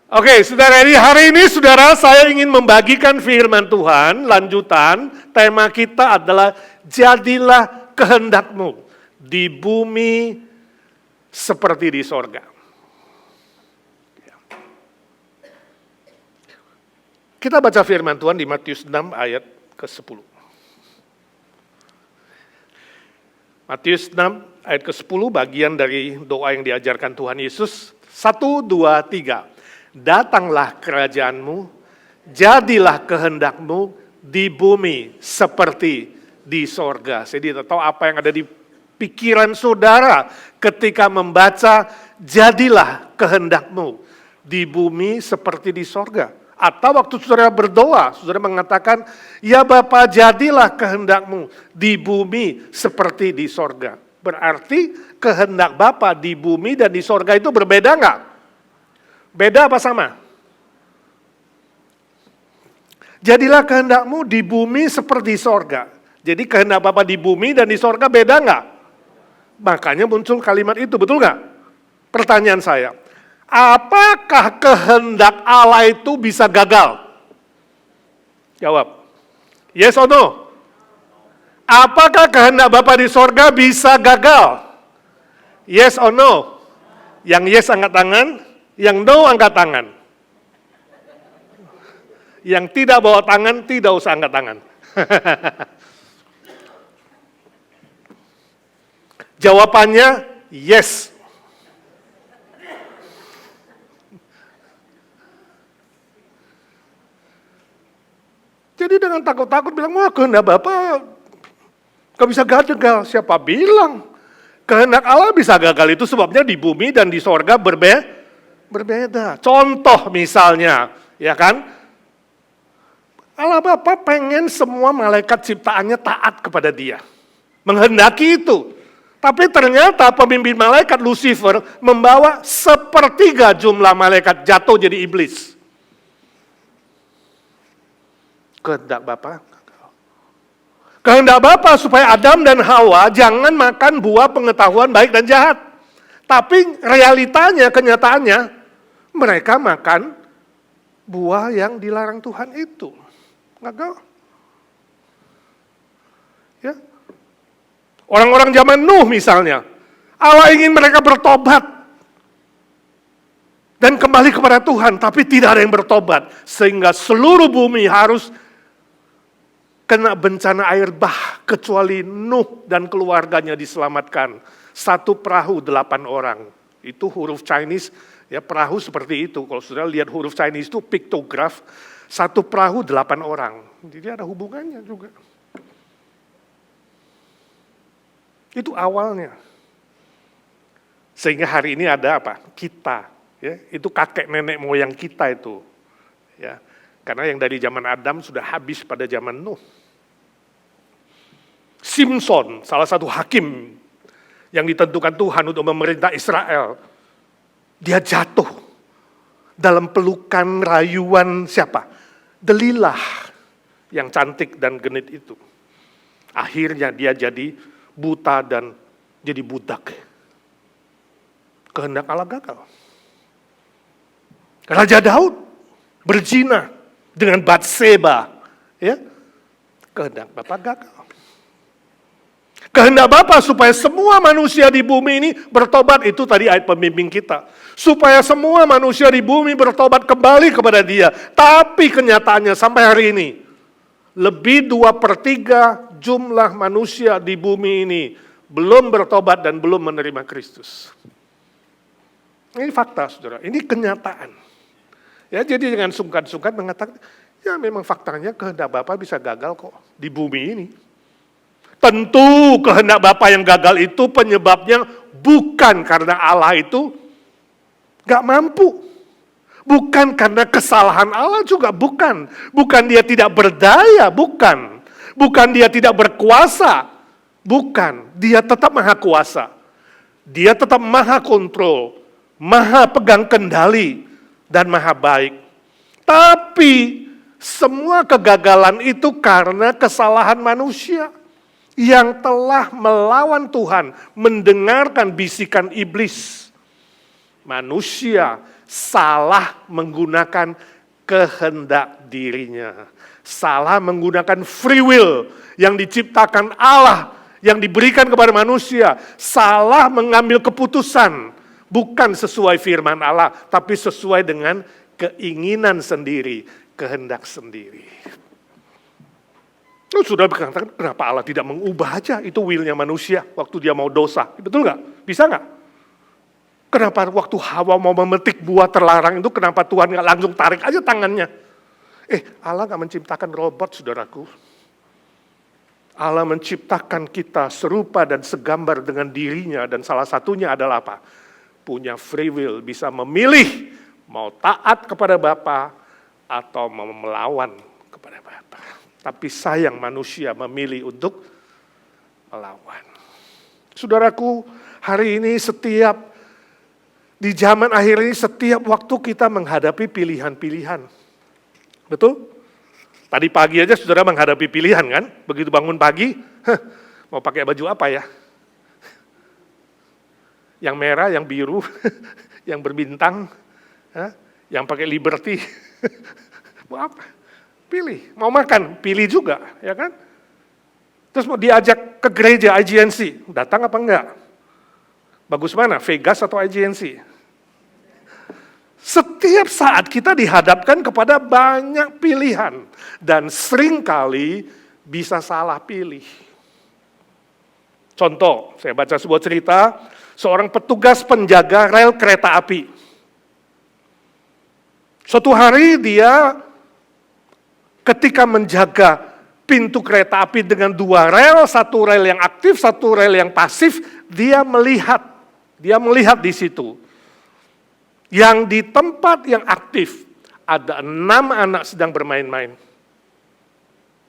Oke, saudara, hari ini saudara saya ingin membagikan firman Tuhan, lanjutan, tema kita adalah jadilah kehendakmu di bumi seperti di sorga. Kita baca firman Tuhan di Matius 6 ayat ke-10. Matius 6 ayat ke-10 bagian dari doa yang diajarkan Tuhan Yesus. 1, 2, 3. Datanglah kerajaanmu, jadilah kehendakmu di bumi seperti di sorga. Saya tidak tahu apa yang ada di pikiran saudara ketika membaca jadilah kehendakmu di bumi seperti di sorga. Atau waktu saudara berdoa, saudara mengatakan, ya Bapa jadilah kehendakmu di bumi seperti di sorga. Berarti kehendak Bapa di bumi dan di sorga itu berbeda enggak? Beda apa sama? Jadilah kehendakmu di bumi seperti sorga. Jadi kehendak Bapa di bumi dan di sorga beda enggak? Makanya muncul kalimat itu, betul enggak? Pertanyaan saya, apakah kehendak Allah itu bisa gagal? Jawab. Yes or no? Apakah kehendak Bapa di sorga bisa gagal? Yes or no? Yang yes angkat tangan, yang no angkat tangan. Yang tidak bawa tangan, tidak usah angkat tangan. Jawabannya yes. Jadi dengan takut-takut bilang, wah kehendak Bapak gak bisa gagal. Siapa bilang? Kehendak Allah bisa gagal, itu sebabnya di bumi dan di sorga berbeda. Contoh misalnya, ya kan? Allah Bapa pengen semua malaikat ciptaannya taat kepada Dia. Menghendaki itu. Tapi ternyata pemimpin malaikat Lucifer membawa 1/3 jumlah malaikat jatuh jadi iblis. Kehendak Bapa gagal. Kehendak Bapa supaya Adam dan Hawa jangan makan buah pengetahuan baik dan jahat. Tapi realitanya, kenyataannya, mereka makan buah yang dilarang Tuhan itu. Gagal. Ya. Orang-orang zaman Nuh misalnya, Allah ingin mereka bertobat dan kembali kepada Tuhan, tapi tidak ada yang bertobat. Sehingga seluruh bumi harus kena bencana air bah, kecuali Nuh dan keluarganya diselamatkan. 1 perahu 8 orang. Itu huruf Chinese, ya perahu seperti itu. Kalau saudara lihat huruf Chinese itu piktograf, 1 perahu 8 orang. Jadi ada hubungannya juga. Itu awalnya. Sehingga hari ini ada apa? Kita. Ya, itu kakek nenek moyang kita itu. Ya, karena yang dari zaman Adam sudah habis pada zaman Nuh. Simson, salah satu hakim yang ditentukan Tuhan untuk memerintah Israel, dia jatuh dalam pelukan rayuan siapa? Delilah yang cantik dan genit itu. Akhirnya dia jadi buta dan jadi budak. Kehendak Allah gagal. Raja Daud berzina dengan Batseba, ya. Kehendak Bapa gagal. Kehendak Bapa supaya semua manusia di bumi ini bertobat, itu tadi ayat pembimbing kita. Supaya semua manusia di bumi bertobat kembali kepada Dia. Tapi kenyataannya sampai hari ini, lebih 2/3 jumlah manusia di bumi ini belum bertobat dan belum menerima Kristus. Ini fakta, saudara. Ini kenyataan. Ya, jadi jangan sungkan-sungkan mengatakan, ya memang faktanya kehendak Bapa bisa gagal kok di bumi ini. Tentu kehendak Bapa yang gagal itu penyebabnya bukan karena Allah itu gak mampu. Bukan karena kesalahan Allah juga, bukan. Bukan Dia tidak berdaya, bukan. Bukan Dia tidak berkuasa, bukan. Dia tetap maha kuasa. Dia tetap maha kontrol, maha pegang kendali, dan maha baik. Tapi semua kegagalan itu karena kesalahan manusia yang telah melawan Tuhan, mendengarkan bisikan iblis. Manusia salah menggunakan kehendak dirinya. Salah menggunakan free will yang diciptakan Allah, yang diberikan kepada manusia. Salah mengambil keputusan, bukan sesuai firman Allah, tapi sesuai dengan keinginan sendiri, kehendak sendiri. Sudah berkatakan, kenapa Allah tidak mengubah aja itu will-nya manusia waktu dia mau dosa? Betul nggak? Bisa nggak? Kenapa waktu Hawa mau memetik buah terlarang itu, kenapa Tuhan nggak langsung tarik aja tangannya? Allah nggak menciptakan robot, saudaraku. Allah menciptakan kita serupa dan segambar dengan dirinya, dan salah satunya adalah apa? Punya free will, bisa memilih mau taat kepada Bapa atau mau melawan kepada Bapa. Tapi sayang manusia memilih untuk melawan. Saudaraku, hari ini di zaman akhir ini setiap waktu kita menghadapi pilihan-pilihan. Betul? Tadi pagi aja saudara menghadapi pilihan kan? Begitu bangun pagi, mau pakai baju apa ya? Yang merah, yang biru, yang berbintang, yang pakai Liberty. Mau apa? Pilih. Mau makan, pilih juga, ya kan? Terus mau diajak ke gereja IGNC, datang apa enggak? Bagus mana, Vegas atau IGNC? Setiap saat kita dihadapkan kepada banyak pilihan. Dan seringkali bisa salah pilih. Contoh, saya baca sebuah cerita, seorang petugas penjaga rel kereta api. Suatu hari dia ketika menjaga pintu kereta api dengan 2 rel, 1 rel yang aktif, 1 rel yang pasif, dia melihat di situ. Yang di tempat yang aktif, ada 6 anak sedang bermain-main.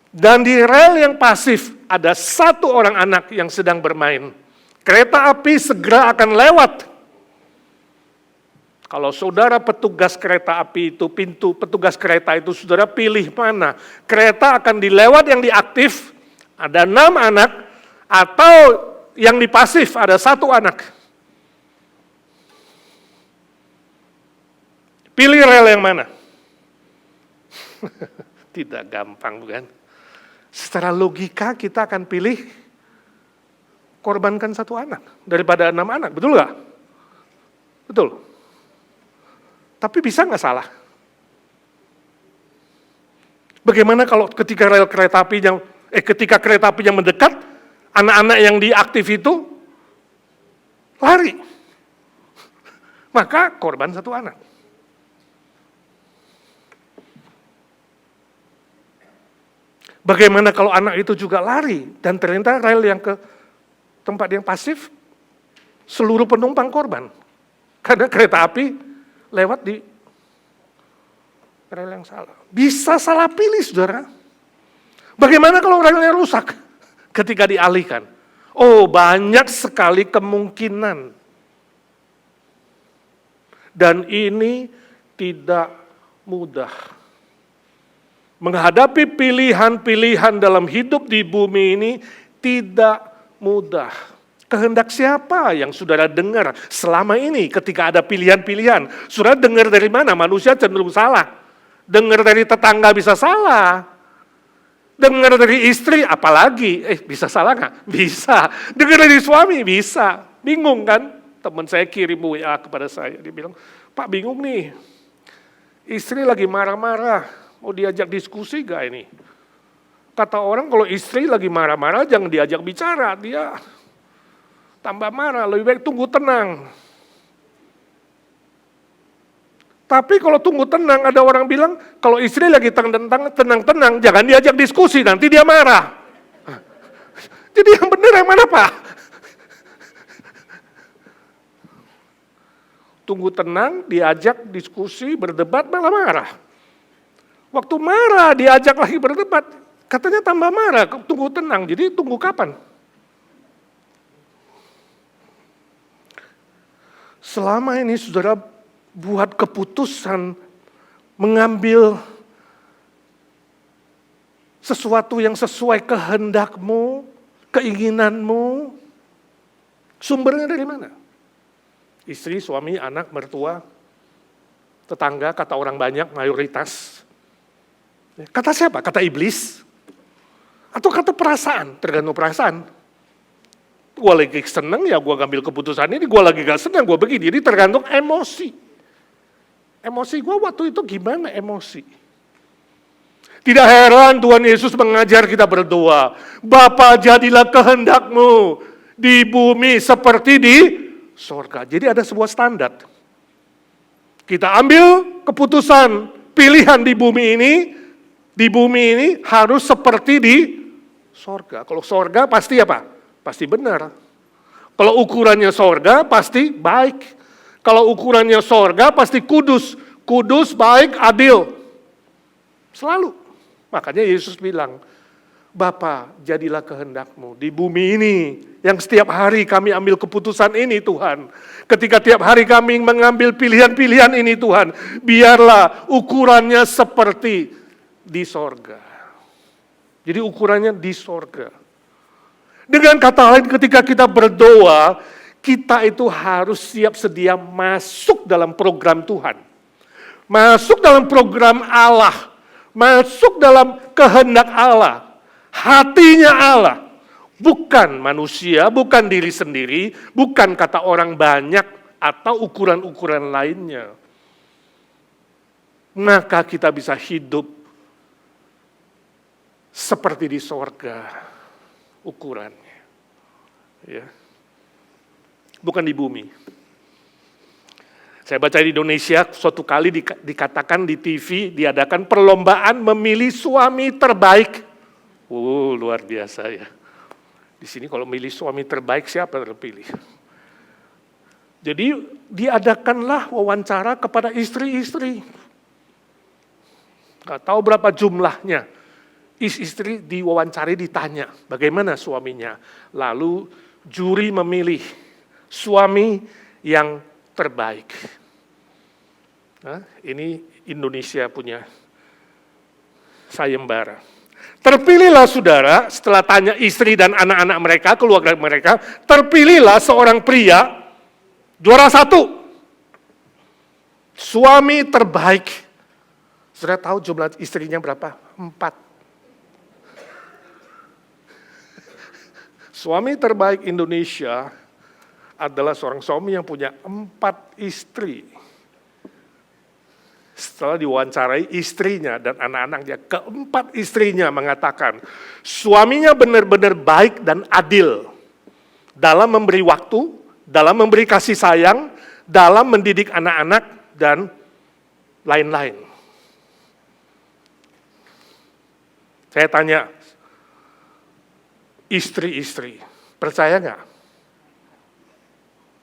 Dan di rel yang pasif, ada 1 orang anak yang sedang bermain. Kereta api segera akan lewat. Kalau saudara petugas kereta api itu, pintu petugas kereta itu, saudara pilih mana? Kereta akan dilewat yang diaktif, ada 6 anak, atau yang di pasif, ada 1 anak. Pilih rel yang mana? Tidak gampang, bukan? Secara logika kita akan pilih korbankan 1 anak daripada 6 anak, betul nggak? Betul. Tapi bisa nggak salah? Bagaimana kalau ketika kereta apinya mendekat, anak-anak yang diaktif itu lari? Maka korban 1 anak. Bagaimana kalau anak itu juga lari dan ternyata rel yang ke tempat yang pasif, seluruh penumpang korban. Karena kereta api lewat di rel yang salah. Bisa salah pilih, saudara. Bagaimana kalau relnya rusak ketika dialihkan? Oh, banyak sekali kemungkinan. Dan ini tidak mudah. Menghadapi pilihan-pilihan dalam hidup di bumi ini tidak mudah. Kehendak siapa yang saudara dengar selama ini ketika ada pilihan-pilihan? Saudara dengar dari mana? Manusia cenderung salah. Dengar dari tetangga bisa salah. Dengar dari istri apalagi? Bisa salah nggak? Bisa. Dengar dari suami? Bisa. Bingung kan? Teman saya kirim WA kepada saya. Dia bilang, Pak bingung nih. Istri lagi marah-marah. Mau diajak diskusi gak ini? Kata orang kalau istri lagi marah-marah jangan diajak bicara, dia tambah marah, lebih baik tunggu tenang. Tapi kalau tunggu tenang, ada orang bilang, kalau istri lagi tenang-tenang, jangan diajak diskusi, nanti dia marah. Jadi yang benar yang mana, Pak? Tunggu tenang, diajak diskusi, berdebat, malah marah. Waktu marah, diajak lagi berdebat, katanya tambah marah, tunggu tenang, jadi tunggu kapan? Selama ini saudara buat keputusan, mengambil sesuatu yang sesuai kehendakmu, keinginanmu, sumbernya dari mana? Istri, suami, anak, mertua, tetangga, kata orang banyak, mayoritas. Kata siapa? Kata iblis? Atau kata perasaan? Tergantung perasaan. Gue lagi seneng ya gue ngambil keputusan ini, gue lagi gak seneng gue begini. Jadi tergantung emosi. Emosi gue waktu itu gimana emosi? Tidak heran Tuhan Yesus mengajar kita berdoa. Bapa, jadilah kehendak-Mu di bumi seperti di sorga. Jadi ada sebuah standar. Kita ambil keputusan, pilihan di bumi ini harus seperti di sorga. Kalau sorga pasti apa? Pasti benar. Kalau ukurannya sorga pasti baik. Kalau ukurannya sorga pasti kudus. Kudus, baik, adil. Selalu. Makanya Yesus bilang, Bapa, jadilah kehendak-Mu di bumi ini, yang setiap hari kami ambil keputusan ini Tuhan. Ketika tiap hari kami mengambil pilihan-pilihan ini Tuhan, biarlah ukurannya seperti di sorga. Jadi ukurannya di sorga. Dengan kata lain ketika kita berdoa, kita itu harus siap sedia masuk dalam program Tuhan. Masuk dalam program Allah. Masuk dalam kehendak Allah. Hatinya Allah, bukan manusia, bukan diri sendiri, bukan kata orang banyak atau ukuran-ukuran lainnya. Maka kita bisa hidup seperti di sorga ukurannya. Ya. Bukan di bumi. Saya baca di Indonesia, suatu kali dikatakan di TV, diadakan perlombaan memilih suami terbaik. Luar biasa ya. Di sini kalau milih suami terbaik siapa terpilih? Jadi diadakanlah wawancara kepada istri-istri. Gak tahu berapa jumlahnya. Istri diwawancari ditanya bagaimana suaminya. Lalu juri memilih suami yang terbaik. Nah, ini Indonesia punya sayembara. Terpilihlah saudara, setelah tanya istri dan anak-anak mereka, keluarga mereka, terpilihlah seorang pria, juara 1. Suami terbaik. Saudara tahu jumlah istrinya berapa? 4. Suami terbaik Indonesia adalah seorang suami yang punya 4 istri. Setelah diwawancarai istrinya dan anak-anaknya, keempat istrinya mengatakan, suaminya benar-benar baik dan adil dalam memberi waktu, dalam memberi kasih sayang, dalam mendidik anak-anak, dan lain-lain. Saya tanya, istri-istri, percaya nggak?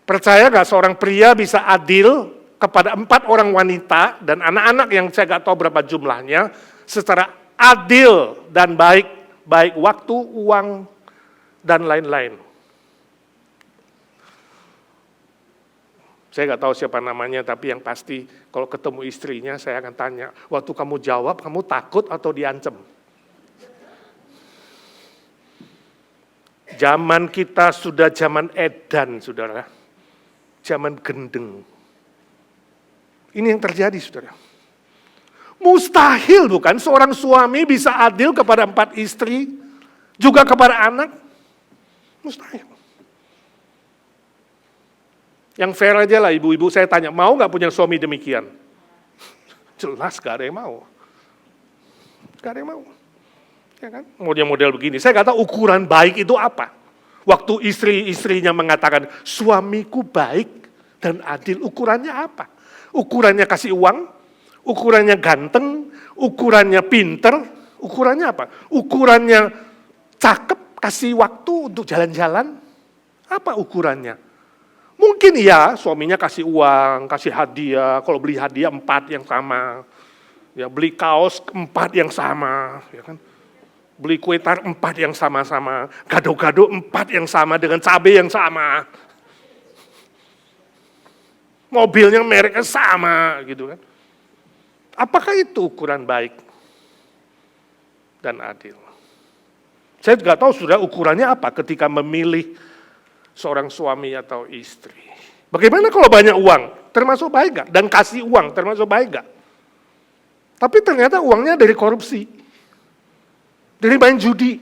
Percaya nggak seorang pria bisa adil kepada 4 orang wanita dan anak-anak yang saya nggak tahu berapa jumlahnya, secara adil dan baik waktu, uang, dan lain-lain. Saya nggak tahu siapa namanya, tapi yang pasti kalau ketemu istrinya saya akan tanya, waktu kamu jawab, kamu takut atau diancam? Zaman kita sudah zaman edan, saudara. Zaman gendeng. Ini yang terjadi, saudara. Mustahil bukan seorang suami bisa adil kepada 4 istri, juga kepada anak? Mustahil. Yang fair aja lah ibu-ibu, saya tanya, mau gak punya suami demikian? Jelas gak ada yang mau. Gak ada yang mau. Ya kan? Model-model begini, saya gak tahu ukuran baik itu apa. Waktu istri-istrinya mengatakan, suamiku baik dan adil, ukurannya apa? Ukurannya kasih uang, ukurannya ganteng, ukurannya pinter, ukurannya apa? Ukurannya cakep, kasih waktu untuk jalan-jalan, apa ukurannya? Mungkin ya suaminya kasih uang, kasih hadiah, kalau beli hadiah 4 yang sama, ya beli kaos 4 yang sama, ya kan? Beli kue tar 4 yang sama-sama, gado-gado 4 yang sama dengan cabai yang sama. Mobilnya mereknya sama gitu kan. Apakah itu ukuran baik dan adil? Saya juga tahu sudah ukurannya apa ketika memilih seorang suami atau istri. Bagaimana kalau banyak uang? Termasuk baik gak? Dan kasih uang, termasuk baik gak? Tapi ternyata uangnya dari korupsi, dari main judi,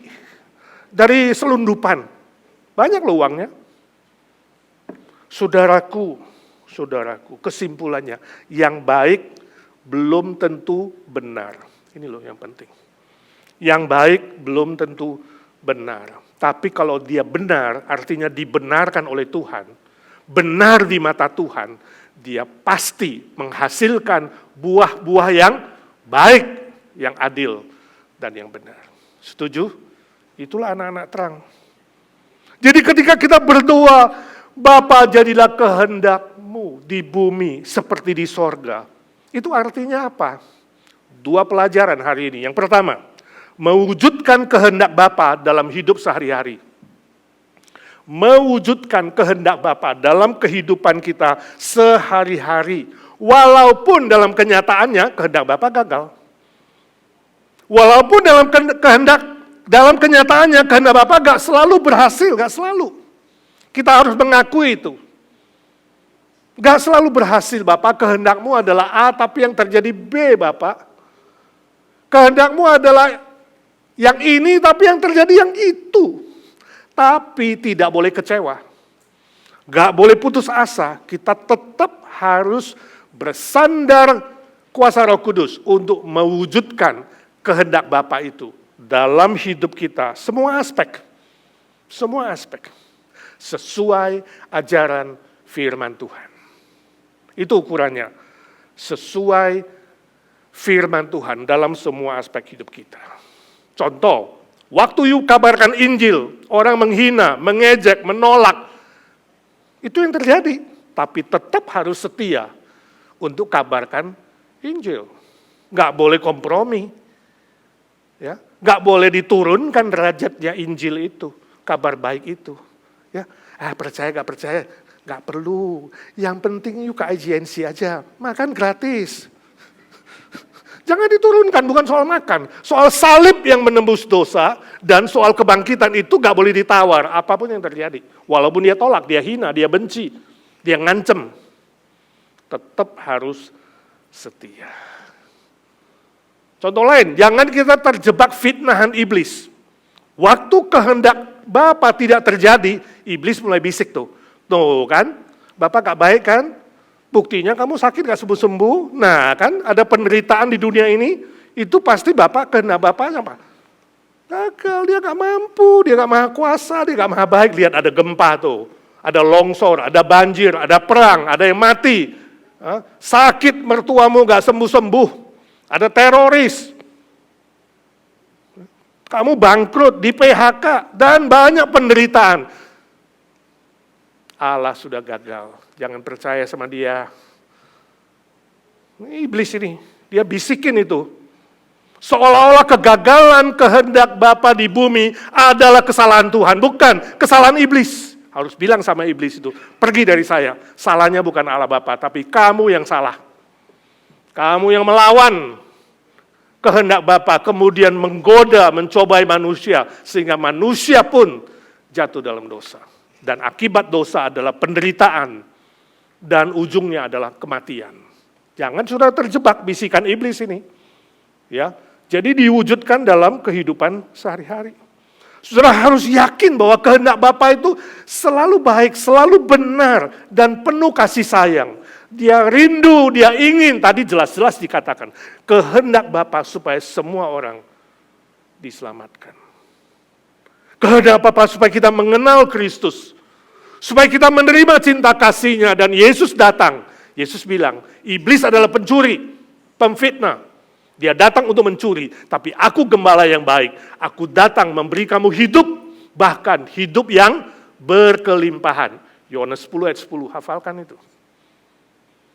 dari selundupan. Banyak loh uangnya. Saudaraku, kesimpulannya, yang baik belum tentu benar. Ini loh yang penting. Yang baik belum tentu benar. Tapi kalau dia benar, artinya dibenarkan oleh Tuhan, benar di mata Tuhan, dia pasti menghasilkan buah-buah yang baik, yang adil, dan yang benar. Setuju? Itulah anak-anak terang. Jadi ketika kita berdoa, Bapa jadilah kehendak-Mu di bumi seperti di sorga. Itu artinya apa? 2 pelajaran hari ini. Yang pertama, mewujudkan kehendak Bapa dalam hidup sehari-hari. Mewujudkan kehendak Bapa dalam kehidupan kita sehari-hari. Walaupun dalam kenyataannya kehendak Bapa gagal. Walaupun dalam kenyataannya kehendak Bapa gak selalu berhasil, gak selalu. Kita harus mengakui itu. Gak selalu berhasil, Bapak. Kehendak-Mu adalah A, tapi yang terjadi B, Bapak. Kehendak-Mu adalah yang ini, tapi yang terjadi yang itu. Tapi tidak boleh kecewa. Gak boleh putus asa. Kita tetap harus bersandar kuasa Roh Kudus untuk mewujudkan kehendak Bapa itu dalam hidup kita. Semua aspek. Semua aspek. Sesuai ajaran firman Tuhan. Itu ukurannya. Sesuai firman Tuhan dalam semua aspek hidup kita. Contoh, waktu you kabarkan Injil, orang menghina, mengejek, menolak. Itu yang terjadi. Tapi tetap harus setia untuk kabarkan Injil. Nggak boleh kompromi. Ya, nggak boleh diturunkan derajatnya Injil itu, kabar baik itu. Ya, percaya gak percaya, gak perlu. Yang penting yuk ke IGNC aja, makan gratis. Jangan diturunkan, bukan soal makan. Soal salib yang menembus dosa, dan soal kebangkitan itu gak boleh ditawar, apapun yang terjadi. Walaupun dia tolak, dia hina, dia benci, dia ngancem. Tetap harus setia. Contoh lain, jangan kita terjebak fitnahan iblis. Waktu kehendak Bapa tidak terjadi, iblis mulai bisik tuh. Tuh kan, Bapak gak baik kan? Buktinya kamu sakit gak sembuh-sembuh. Nah kan, ada penderitaan di dunia ini, itu pasti Bapak kehendak Bapak apa? Gagal, dia gak mampu, dia gak maha kuasa, dia gak maha baik. Lihat ada gempa tuh, ada longsor, ada banjir, ada perang, ada yang mati. Sakit mertuamu gak sembuh-sembuh, ada teroris. Kamu bangkrut, di PHK, dan banyak penderitaan. Allah sudah gagal, jangan percaya sama dia. Iblis ini, dia bisikin itu. Seolah-olah kegagalan kehendak Bapa di bumi adalah kesalahan Tuhan, bukan kesalahan iblis. Harus bilang sama iblis itu, pergi dari saya. Salahnya bukan Allah Bapa, tapi kamu yang salah. Kamu yang melawan kehendak Bapa, kemudian menggoda, mencobai manusia, sehingga manusia pun jatuh dalam dosa. Dan akibat dosa adalah penderitaan, dan ujungnya adalah kematian. Jangan sudah terjebak bisikan iblis ini. Ya, jadi diwujudkan dalam kehidupan sehari-hari. Saudara harus yakin bahwa kehendak Bapa itu selalu baik, selalu benar, dan penuh kasih sayang. Dia rindu, dia ingin, tadi jelas-jelas dikatakan, kehendak Bapa supaya semua orang diselamatkan. Kehendak Bapa supaya kita mengenal Kristus, supaya kita menerima cinta kasih-Nya, dan Yesus datang. Yesus bilang, iblis adalah pencuri, pemfitnah. Dia datang untuk mencuri, tapi aku gembala yang baik. Aku datang memberi kamu hidup, bahkan hidup yang berkelimpahan. Yohanes 10 ayat 10, hafalkan itu.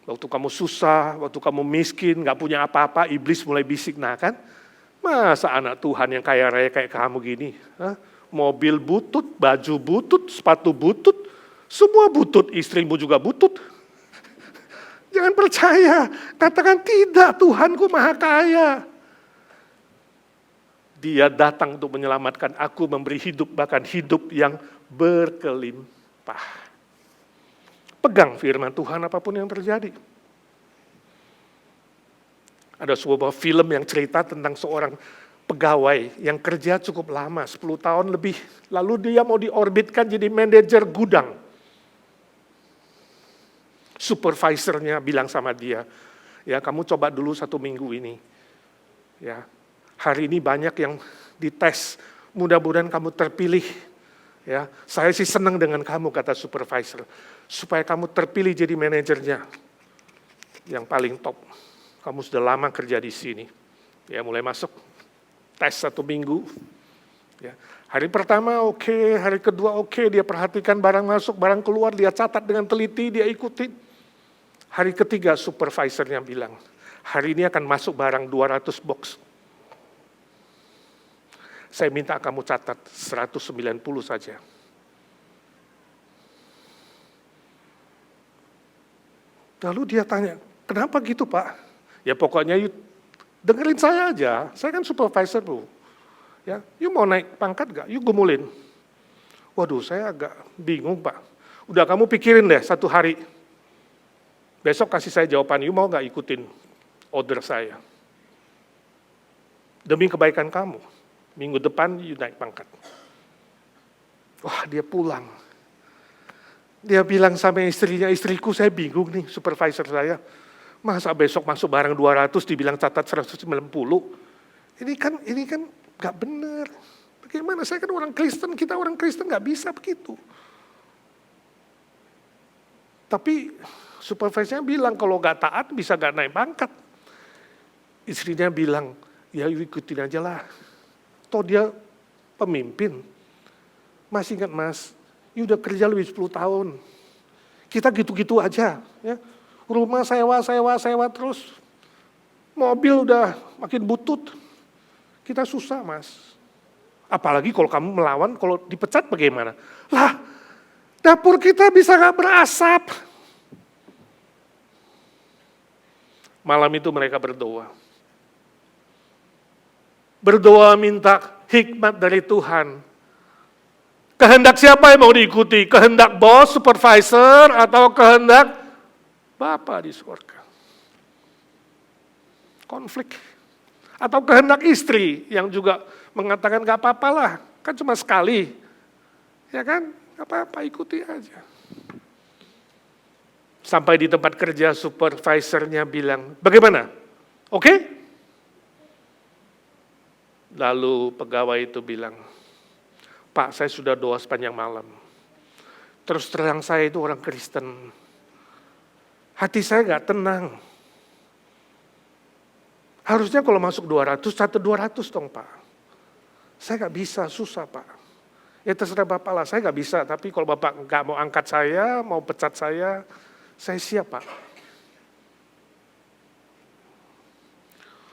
Waktu kamu susah, waktu kamu miskin, gak punya apa-apa, iblis mulai bisik. Nah kan, masa anak Tuhan yang kaya raya kayak kamu gini? Mobil butut, baju butut, sepatu butut, semua butut, istrimu juga butut. Jangan percaya, katakan tidak, Tuhanku maha kaya. Dia datang untuk menyelamatkan aku, memberi hidup, bahkan hidup yang berkelimpah. Pegang firman Tuhan apapun yang terjadi. Ada sebuah film yang cerita tentang seorang pegawai yang kerja cukup lama, 10 tahun lebih. Lalu dia mau diorbitkan jadi manajer gudang. Supervisornya bilang sama dia, ya kamu coba dulu 1 minggu ini. Ya, hari ini banyak yang dites, mudah-mudahan kamu terpilih. Ya, saya sih senang dengan kamu, kata supervisor, supaya kamu terpilih jadi manajernya yang paling top. Kamu sudah lama kerja di sini. Ya, mulai masuk tes 1 minggu. Ya, hari pertama oke, hari kedua oke, dia perhatikan barang masuk, barang keluar, dia catat dengan teliti, dia ikuti. Hari ketiga supervisornya bilang, hari ini akan masuk barang 200 box. Saya minta kamu catat 190 saja. Lalu dia tanya, kenapa gitu Pak? Ya pokoknya dengerin saya aja, saya kan supervisor Bu. Ya, you mau naik pangkat gak? You gumulin. Waduh, saya agak bingung Pak. Udah kamu pikirin deh 1 hari. Besok kasih saya jawaban, you mau gak ikutin order saya? Demi kebaikan kamu. Minggu depan you naik pangkat. Wah, dia pulang. Dia bilang sama istrinya, istriku saya bingung nih supervisor saya. Masa besok masuk barang 200 dibilang catat 190. Ini kan gak benar. Bagaimana, saya kan orang Kristen, kita orang Kristen gak bisa begitu. Tapi supervisornya bilang kalau gak taat bisa gak naik pangkat. Istrinya bilang, ya ikutin aja lah. Toh dia pemimpin. Masih ingat Mas, ya udah kerja lebih 10 tahun. Kita gitu-gitu aja. Ya. Rumah sewa terus. Mobil udah makin butut. Kita susah Mas. Apalagi kalau kamu melawan, kalau dipecat bagaimana? Lah, dapur kita bisa gak berasap. Malam itu mereka berdoa. Berdoa minta hikmat dari Tuhan. Kehendak siapa yang mau diikuti? Kehendak bos, supervisor, atau kehendak Bapa di surga? Konflik. Atau kehendak istri yang juga mengatakan gak apa-apa lah, kan cuma sekali. Ya kan, gak apa-apa, ikuti aja. Sampai di tempat kerja supervisornya bilang, bagaimana? Oke? Lalu pegawai itu bilang, Pak, saya sudah doa sepanjang malam. Terus terang saya itu orang Kristen. Hati saya gak tenang. Harusnya kalau masuk 200, catat 200 dong Pak. Saya gak bisa, susah Pak. Ya terserah Bapak lah, saya gak bisa. Tapi kalau Bapak gak mau angkat saya, mau pecat saya siap Pak.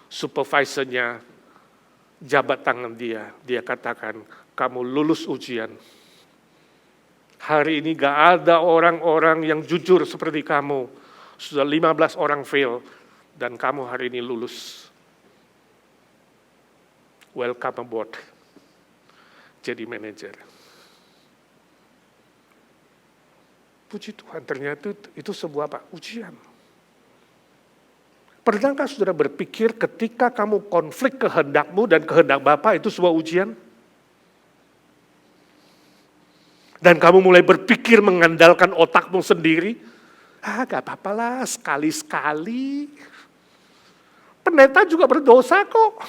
Supervisornya jabat tangan dia katakan, kamu lulus ujian. Hari ini gak ada orang-orang yang jujur seperti kamu. Sudah 15 orang fail, dan kamu hari ini lulus. Welcome aboard. Jadi manajer. Puji Tuhan, ternyata itu sebuah apa? Ujian. Pernahkah saudara berpikir ketika kamu konflik kehendakmu dan kehendak Bapa itu sebuah ujian? Dan kamu mulai berpikir mengandalkan otakmu sendiri? Gak apa-apa lah, sekali-sekali. Pendeta juga berdosa kok.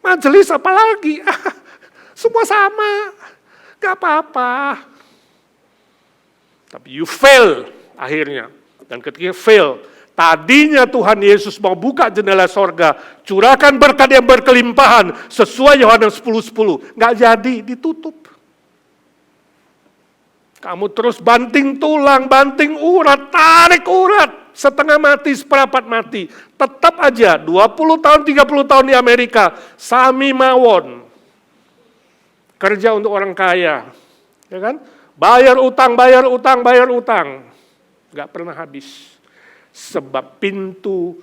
Majelis apalagi? Semua sama. Gak apa-apa. Tapi you fail akhirnya. Dan ketika fail, tadinya Tuhan Yesus mau buka jendela sorga, curahkan berkat yang berkelimpahan, sesuai Yohanes 10:10. Gak jadi, ditutup. Kamu terus banting tulang, banting urat, tarik urat. Setengah mati, seperempat mati. Tetap aja 20 tahun, 30 tahun di Amerika. Sami mawon. Kerja untuk orang kaya. Ya kan? Bayar utang. Gak pernah habis. Sebab pintu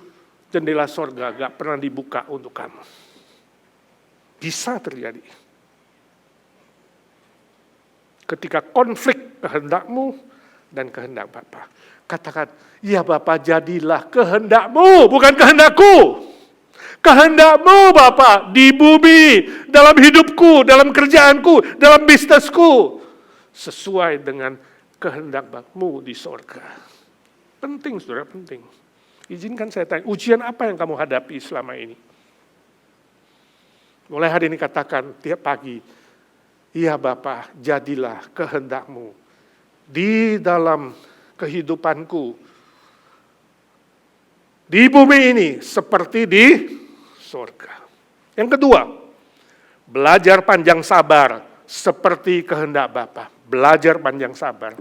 jendela sorga gak pernah dibuka untuk kamu. Bisa terjadi. Ketika konflik kehendakmu dan kehendak Bapa. Katakan, ya Bapa, jadilah kehendak-Mu, bukan kehendakku. Kehendak-Mu Bapa di bumi, dalam hidupku, dalam kerjaanku, dalam bisnisku. Sesuai dengan kehendak-Mu di sorga. Penting, saudara, penting. Izinkan saya tanya, ujian apa yang kamu hadapi selama ini? Mulai hari ini katakan tiap pagi, ya Bapa, jadilah kehendak-Mu di dalam kehidupanku, di bumi ini seperti di surga. Yang kedua, belajar panjang sabar seperti kehendak Bapa. Belajar panjang sabar.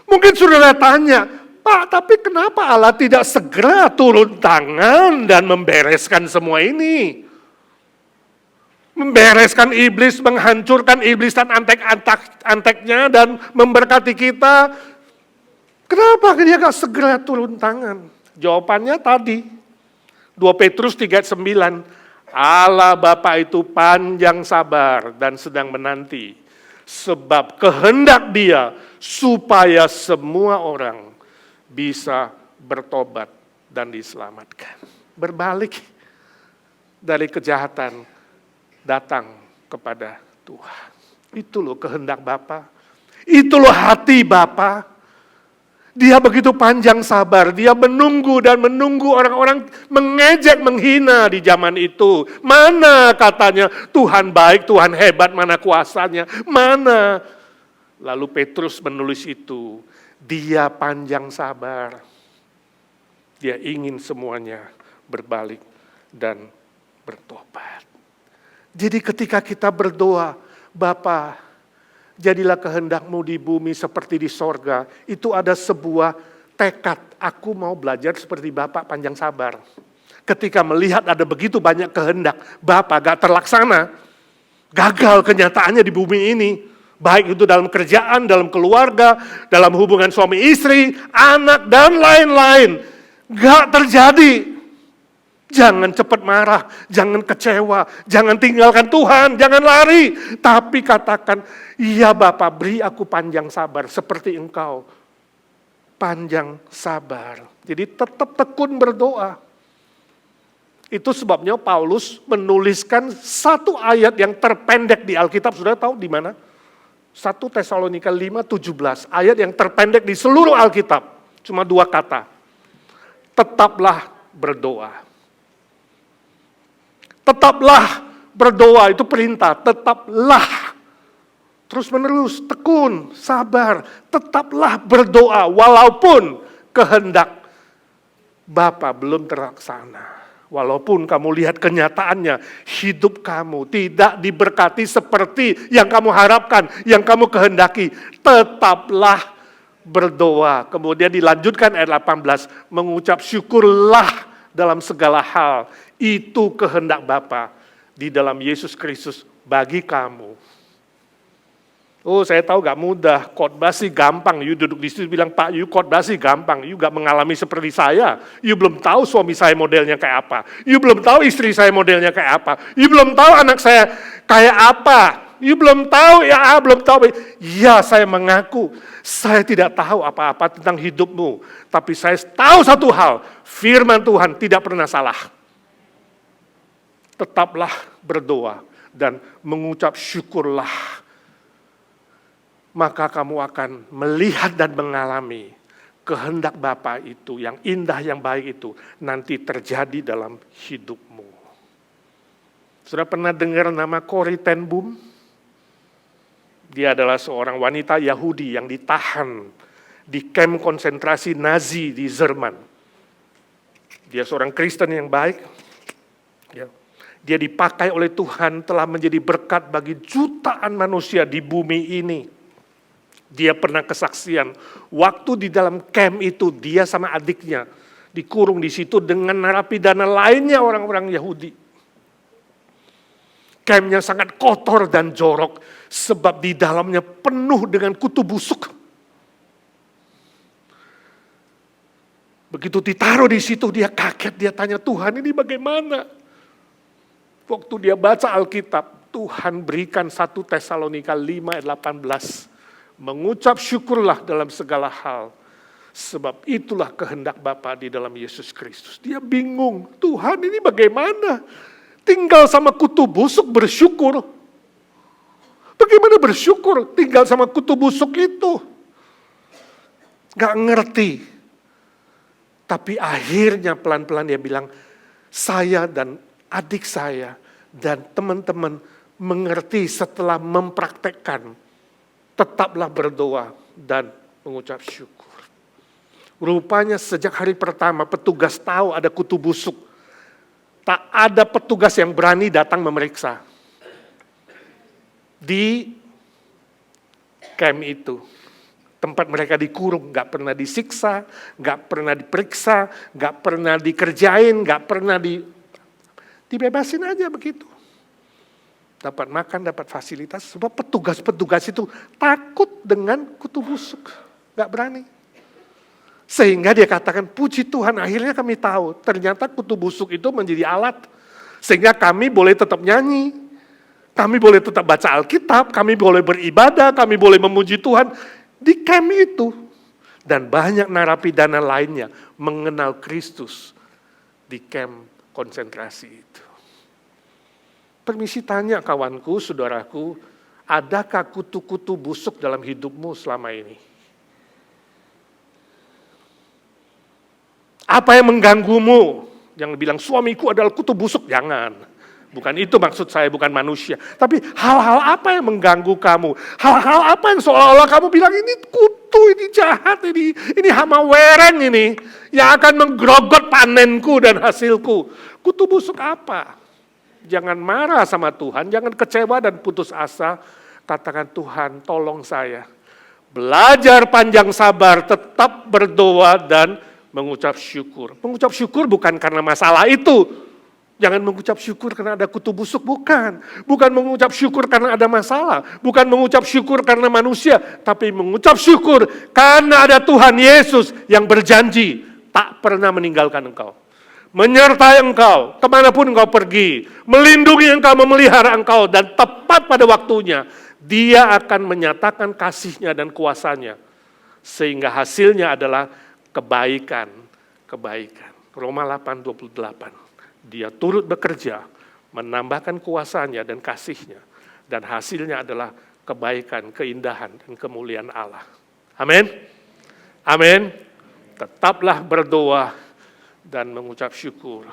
Mungkin saudara tanya, Pak, tapi kenapa Allah tidak segera turun tangan dan membereskan semua ini? Membereskan iblis, menghancurkan iblis dan antek-anteknya dan memberkati kita. Kenapa dia gak segera turun tangan? Jawabannya tadi, 2 Petrus 3:9, Allah Bapa itu panjang sabar dan sedang menanti, sebab kehendak Dia supaya semua orang bisa bertobat dan diselamatkan. Berbalik dari kejahatan datang kepada Tuhan. Itu loh kehendak Bapa. Itu loh hati Bapa. Dia begitu panjang sabar, dia menunggu dan menunggu orang-orang mengejek, menghina di zaman itu. Mana katanya Tuhan baik, Tuhan hebat, mana kuasanya, mana. Lalu Petrus menulis itu, dia panjang sabar. Dia ingin semuanya berbalik dan bertobat. Jadi ketika kita berdoa, Bapa, jadilah kehendak-Mu di bumi seperti di sorga. Itu ada sebuah tekad. Aku mau belajar seperti Bapak panjang sabar. Ketika melihat ada begitu banyak kehendak, Bapak gak terlaksana. Gagal kenyataannya di bumi ini. Baik itu dalam kerjaan, dalam keluarga, dalam hubungan suami istri, anak, dan lain-lain. Gak terjadi. Jangan cepat marah, jangan kecewa, jangan tinggalkan Tuhan, jangan lari. Tapi katakan, iya Bapak, beri aku panjang sabar seperti Engkau. Panjang sabar. Jadi tetap tekun berdoa. Itu sebabnya Paulus menuliskan satu ayat yang terpendek di Alkitab. Sudah tahu di mana? 1 Tesalonika 5:17. Ayat yang terpendek di seluruh Alkitab. Cuma 2 kata. Tetaplah berdoa. Tetaplah berdoa, itu perintah, tetaplah. Terus menerus, tekun, sabar, tetaplah berdoa walaupun kehendak Bapa belum terlaksana. Walaupun kamu lihat kenyataannya, hidup kamu tidak diberkati seperti yang kamu harapkan, yang kamu kehendaki. Tetaplah berdoa. Kemudian dilanjutkan ayat 18, mengucap syukurlah dalam segala hal. Itu kehendak Bapa di dalam Yesus Kristus bagi kamu. Oh, saya tahu gak mudah, khotbah sih gampang. You duduk di situ bilang, Pak, you khotbah sih gampang. You gak mengalami seperti saya. You belum tahu suami saya modelnya kayak apa. You belum tahu istri saya modelnya kayak apa. You belum tahu anak saya kayak apa. You belum tahu, ya belum tahu. Ya, saya mengaku, saya tidak tahu apa-apa tentang hidupmu. Tapi saya tahu satu hal, firman Tuhan tidak pernah salah. Tetaplah berdoa dan mengucap syukurlah. Maka kamu akan melihat dan mengalami kehendak Bapa itu, yang indah, yang baik itu, nanti terjadi dalam hidupmu. Sudah pernah dengar nama Corrie ten Boom? Dia adalah seorang wanita Yahudi yang ditahan di kamp konsentrasi Nazi di Jerman. Dia seorang Kristen yang baik. Dia dipakai oleh Tuhan, telah menjadi berkat bagi jutaan manusia di bumi ini. Dia pernah kesaksian, waktu di dalam camp itu dia sama adiknya dikurung di situ dengan narapidana lainnya orang-orang Yahudi. Campnya sangat kotor dan jorok, sebab di dalamnya penuh dengan kutu busuk. Begitu ditaruh di situ, dia kaget, dia tanya, Tuhan ini bagaimana? Waktu dia baca Alkitab, Tuhan berikan 1 Tesalonika 5 ayat 18. Mengucap syukurlah dalam segala hal, sebab itulah kehendak Bapa di dalam Yesus Kristus. Dia bingung, Tuhan ini bagaimana? Tinggal sama kutu busuk bersyukur. Bagaimana bersyukur tinggal sama kutu busuk itu? Gak ngerti. Tapi akhirnya pelan-pelan dia bilang, saya dan adik saya dan teman-teman mengerti setelah mempraktekkan. Tetaplah berdoa dan mengucap syukur. Rupanya sejak hari pertama petugas tahu ada kutu busuk. Tak ada petugas yang berani datang memeriksa. Di camp itu, tempat mereka dikurung, gak pernah disiksa, gak pernah diperiksa, gak pernah dikerjain, gak pernah dibebasin aja begitu. Dapat makan, dapat fasilitas, sebab petugas-petugas itu takut dengan kutu busuk, gak berani. Sehingga dia katakan, puji Tuhan akhirnya kami tahu, ternyata kutu busuk itu menjadi alat. Sehingga kami boleh tetap nyanyi, kami boleh tetap baca Alkitab, kami boleh beribadah, kami boleh memuji Tuhan di camp itu. Dan banyak narapidana lainnya mengenal Kristus di camp konsentrasi itu. Permisi tanya kawanku, saudaraku, adakah kutu-kutu busuk dalam hidupmu selama ini? Apa yang mengganggumu? Yang bilang suamiku adalah kutu busuk, jangan. Bukan itu maksud saya, bukan manusia. Tapi hal-hal apa yang mengganggu kamu? Hal-hal apa yang seolah-olah kamu bilang ini kutu, ini jahat, ini hama wereng ini. Yang akan menggerogot panenku dan hasilku. Kutu busuk apa? Jangan marah sama Tuhan, jangan kecewa dan putus asa. Katakan, Tuhan tolong saya. Belajar panjang sabar, tetap berdoa dan mengucap syukur. Mengucap syukur bukan karena masalah itu. Jangan mengucap syukur karena ada kutu busuk, bukan. Bukan mengucap syukur karena ada masalah. Bukan mengucap syukur karena manusia. Tapi mengucap syukur karena ada Tuhan Yesus yang berjanji tak pernah meninggalkan engkau. Menyertai engkau, kemanapun engkau pergi. Melindungi engkau, memelihara engkau. Dan tepat pada waktunya, Dia akan menyatakan kasih-Nya dan kuasa-Nya. Sehingga hasilnya adalah kebaikan. Roma 8:28. Dia turut bekerja, menambahkan kuasa-Nya dan kasih-Nya. Dan hasilnya adalah kebaikan, keindahan, dan kemuliaan Allah. Amin. Amin. Tetaplah berdoa dan mengucap syukur.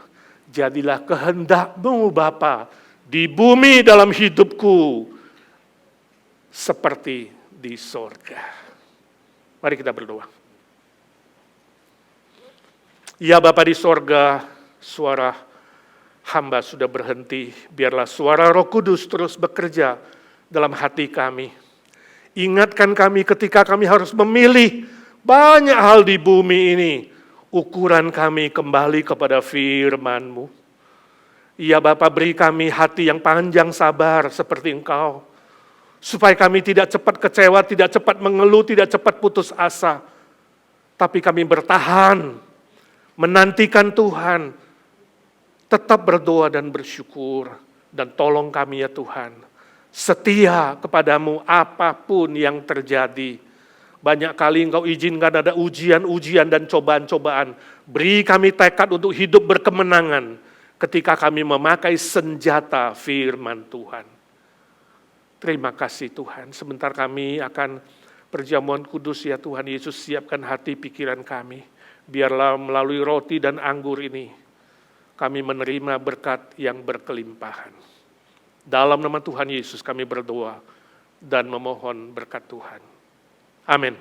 Jadilah kehendak-Mu Bapa di bumi dalam hidupku seperti di sorga. Mari kita berdoa. Ya Bapa di sorga, suara hamba sudah berhenti. Biarlah suara Roh Kudus terus bekerja dalam hati kami. Ingatkan kami ketika kami harus memilih banyak hal di bumi ini. Ukuran kami kembali kepada firman-Mu. Ya Bapa, beri kami hati yang panjang sabar seperti Engkau. Supaya kami tidak cepat kecewa, tidak cepat mengeluh, tidak cepat putus asa. Tapi kami bertahan, menantikan Tuhan. Tetap berdoa dan bersyukur. Dan tolong kami ya Tuhan. Setia kepadamu apapun yang terjadi. Banyak kali Engkau izinkan ada ujian-ujian dan cobaan-cobaan. Beri kami tekad untuk hidup berkemenangan ketika kami memakai senjata firman Tuhan. Terima kasih Tuhan. Sebentar kami akan perjamuan kudus ya Tuhan Yesus, siapkan hati pikiran kami. Biarlah melalui roti dan anggur ini kami menerima berkat yang berkelimpahan. Dalam nama Tuhan Yesus kami berdoa dan memohon berkat Tuhan. Amin.